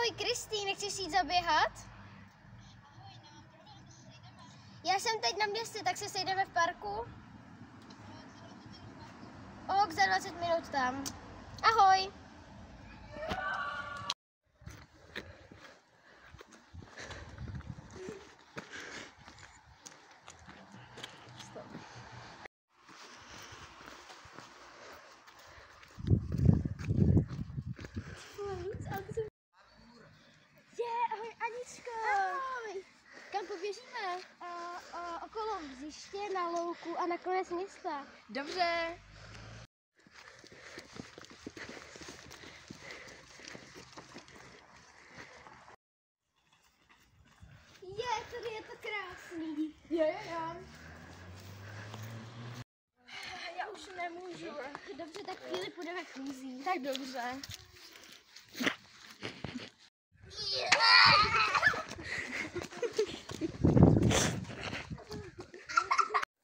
Ahoj Kristý, nechceš jít zaběhat? Já jsem teď na městě, tak se sejdeme v parku. Ok, za 20 minut tam. Ahoj. Ahoj Aničko. Ahoj. Kam poběžíme? Okolo hřiště, na louku a na konec města. Dobře. Tady je to krásný. Jo. Já už nemůžu. Dobře, tak chvíli půjdeme chůzí. Tak dobře.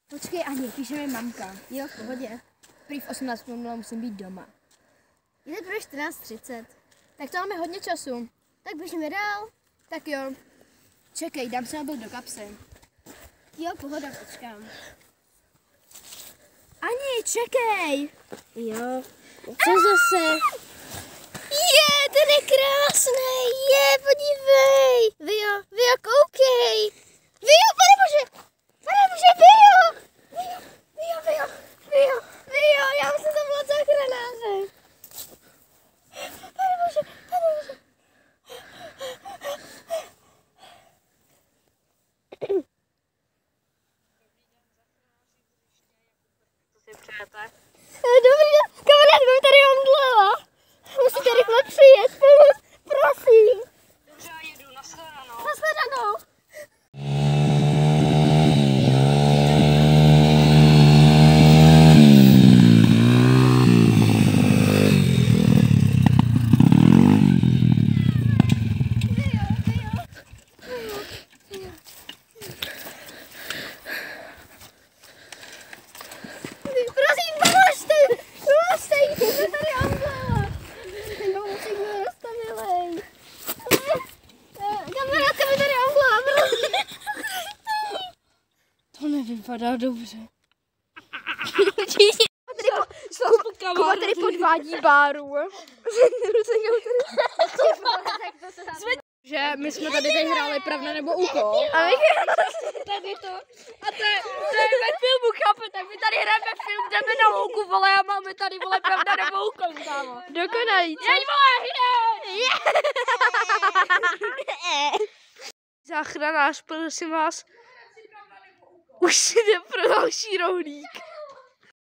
Počkej Ani, píše mi mamka. Jo, v pohodě. Prý v 18:00 musím být doma. Je to pro 14:30. Tak to máme hodně času. Tak běžíme dál. Tak jo. Čekej, dám si mobil do kapsy. Jo, pohoda, počkám. Ani, čekej! Jo. Co zase? Ten je krásný. Podívej. Vio, koukej. Vio, pane bože, Vio, já musím zavolat záchranáře. Pane bože. Dobrý den, kamarád, mám tady omdlela. Musíte rychle přijet, prosím. Dobře, jedu, nashledanou. Nashledanou. Prosím, pomožte, jsme tady omdlela. Nousík byl roztomilej. Kamarádka mi tady omdlela, prosím. To nevypadá dobře. Kuba tady podvádí Báru. Že my jsme tady hráli Pravda nebo úkol. A my Tady to. A to je ve filmu, chápe? Tak my tady hrajeme film, jdeme na louku, vole, a máme tady, vole, Pravda nebo úkol, kámo. dokonalý, co? Jeď, vole, hydej! Záchranář, prosím vás. Už jde pro další rohlík.